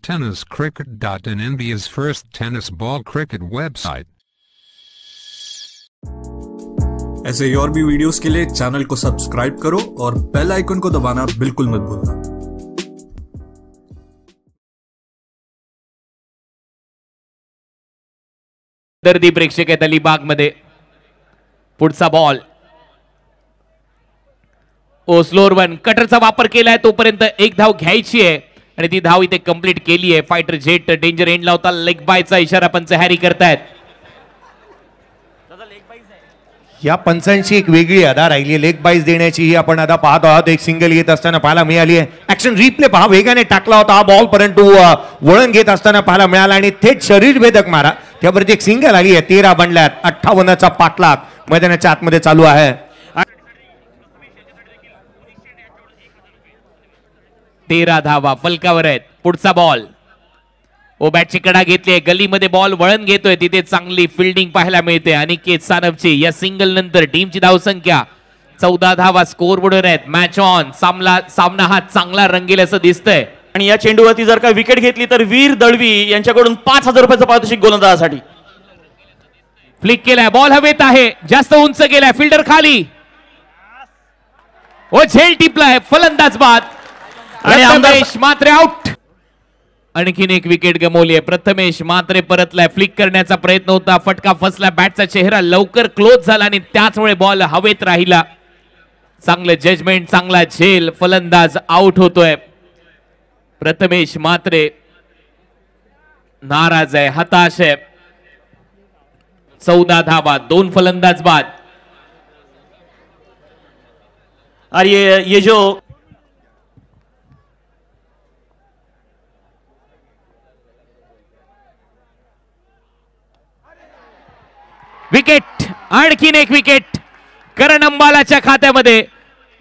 tenniscricket.in, India's first tennis ball cricket website. ऐसे और भी वीडियोस के लिए चैनल को सब्सक्राइब करो और बेल आइकन को दबाना बिल्कुल मत भूलना। दर्दी प्रेक्षक आहेत अलिबागमध्ये पुढचा बॉल स्लोअर वन कटरचा वापर केलाय तोपर्यंत एक धाव घ्यायची आहे आणि ती धाव इथे कंप्लीट केली आहे। फायटर जेट डेंजर एंड लावता लेग बायचा इशारा पंच हॅरी करतायत। या पंचांची एक वेगळी अदा राहिली आहे, लेग बाईज देण्याची ही आपण अदा पाहत आहोत। एक सिंगल येत असताना पाहायला मिळाली आहे। ऍक्शन रिप्ले पहा, वेगाने टाकला होता हा बॉल परंतु वळण घेत असताना पाहायला मिळाला आणि थेट शरीर भेदक मारा, त्यावरती एक सिंगल आली आहे। 13 बनल्यात, 58चा पाठलाग मैदानाच्या आतमध्ये चालू आहे। 13 धावा फलकावर आहेत। पुढचा बॉल बॅटची कडा घेतली आहे, गलीमध्ये बॉल वळण घेतोय, तिथे चांगली फिल्डिंग पाहायला मिळते अनिकेत सानपची। या सिंगल नंतर टीमची धावसंख्या 14 धावा स्कोर बोर्डवर आहेत। मॅच ऑन, सामना हा चांगला रंगेल असं दिसतंय आणि या चेंडूवरती जर का विकेट घेतली तर वीर दळवी यांच्याकडून 5000 रुपयाचं पारितोषिक गोलंदाजासाठी। फ्लिक केलाय, बॉल हवेत आहे, जास्त उंच गेलाय, फिल्डर खाली झेल टिपलाय, फलंदाज बाद आणि प्रथमेश मात्रे आउट। आणखीन एक विकेट गमावली आहे। प्रथमेश मात्रे परतलाय, फ्लिक करण्याचा प्रयत्न होता, फटका फसला, बॅटचा चेहरा लवकर क्लोज झाला आणि त्याचमुळे बॉल हवेत राहिला। चांगलं जजमेंट, चांगला झेल, फलंदाज आउट होतोय। प्रथमेश मात्रे नाराज आहे, हताश आहे। 14 धावा, 2 फलंदाज बाद। और ये जो विकेट, आणखीन एक विकेट करण अंबालाच्या खात्यामध्ये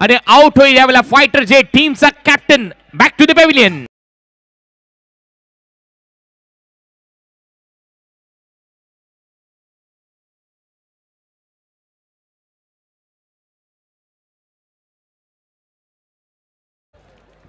आणि आउट होईल यावेळेला फायटर जेट टीमचा captain. Back to the pavilion.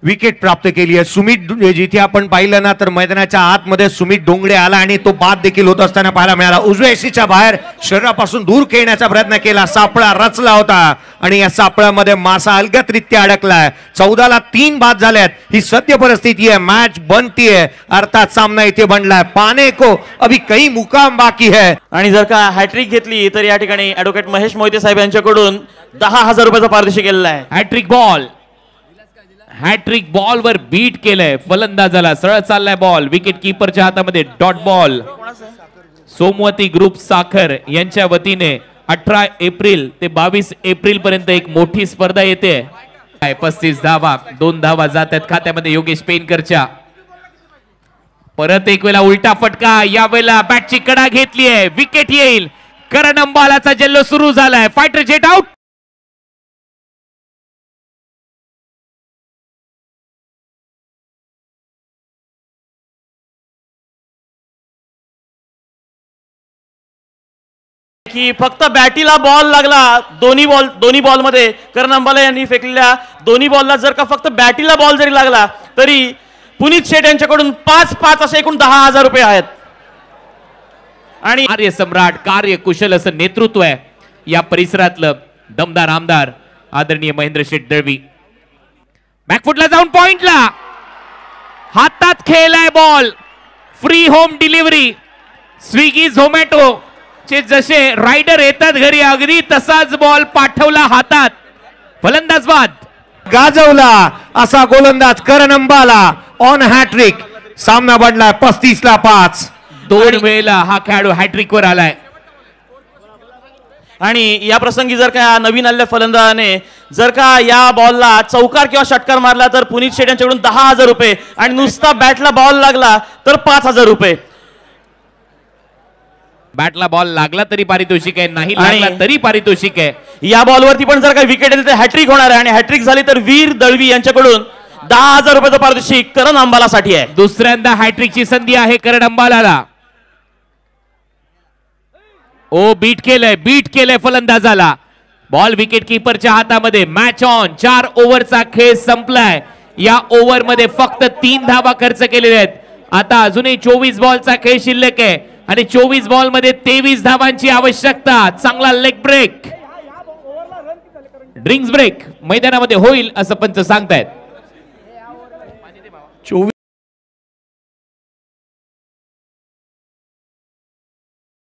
Wicket प्राप्त केली आहे सुमित। जिथे आपण पाहिलं ना तर मैदानाच्या आतमध्ये सुमित डोंगरे आला आणि तो बाद देखील होत असताना पाहायला मिळाला। उजव्या एसीच्या बाहेर शरीरापासून दूर खेळण्याचा प्रयत्न केला, सापळा रचला होता आणि या सापळ्यामध्ये मासा अलगदरित्या अडकलाय। 14ला 3 बाद झाल्यात, ही सत्य परिस्थिती आहे। मॅच बनतीये, अर्थात सामना इथे बनलाय। पाने को अभी कई मुकाम बाकी है आणि जर का हॅट्रिक घेतली तर या ठिकाणी ॲडव्होकेट महेश मोहिते साहेब यांच्याकडून 10,000 रुपयाचं पारितोषिक केलेलं आहे। हॅट्रिक बॉल, हॅट्रिक बॉल वर बीट केलंय फलंदाजाला, सरळ चाललाय बॉल विकेट कीपरच्या हातामध्ये। डॉट बॉल सोमवती ग्रुप साखर यांच्या वतीने 18 एप्रिल ते 22 एप्रिल पर्यंत एक मोठी स्पर्धा येते। 35 धावा, 2 धावा जातात खात्यामध्ये योगेश पेनकरच्या। परत एक वेळा उलटा फटका, यावेळेला बॅटची कडा घेतली आहे, विकेट येईल। करण अंबालाचा जल्लोष सुरू झालाय। Fighter jet out. की फक्त बॅटीला बॉल लागला, दोन्ही बॉल मध्ये करण अंबाला यांनी फेकलेल्या दोन्ही बॉलला जर का फक्त बॅटीला बॉल जरी लागला तरी पुनीत शेठ यांच्याकडून 5-5 असे एकूण 10,000 रुपये आहेत। आणि कार्य सम्राट, कार्य कुशल असं नेतृत्व आहे या परिसरातलं दमदार आमदार आदरणीय महेंद्र शेठ दळवी। बॅकफुटला जाऊन पॉइंटला हातात खेळलाय ball, free home delivery. Swiggy Zomato चे जसे रायडर येतात घरी अगदी तसाच बॉल पाठवला हातात, फलंदाज बाद। गाजवला असा गोलंदाज करण अंबाला ऑन हॅट्रिक। सामना बनला 35ला 5। 2 वेळेला हा खेळाडू हॅट्रिक वर आलाय। आणि या प्रसंगी जर का नवीन आलेल्या फलंदाजाने जर का या बॉलला चौकार किंवा षटकार मारला तर पुनीत शेठ यांच्याकडून 10,000 रुपये आणि नुसता बॅटला बॉल लागला तर 5,000 रुपये। बॅटला बॉल लागला तरी पारितोषिक आहे, नाही लागला तरी पारितोषिक आहे। या बॉलवरती पण जर का विकेट येईल तर हॅट्रिक होणार आहे आणि हॅट्रिक झाली तर वीर दळवी यांच्याकडून 10,000 रुपयाचं पारितोषिक करण अंबालासाठी आहे। दुसऱ्यांदा हॅट्रिकची संधी आहे करण अंबालाला। बीट केलंय फलंदाजाला, बॉल विकेट कीपरच्या हातामध्ये। मॅच ऑन, 4 ओव्हरचा खेळ संपलाय। या ओव्हर मध्ये फक्त 3 धावा खर्च केलेल्या आहेत। आता अजूनही 24 बॉलचा खेळ शिल्लक आहे आणि 24 बॉल मध्ये 23 धावांची आवश्यकता. चांगला लेग ब्रेक, ड्रिंक्स ब्रेक मैदानामध्ये होईल असं पंच सांगतायत.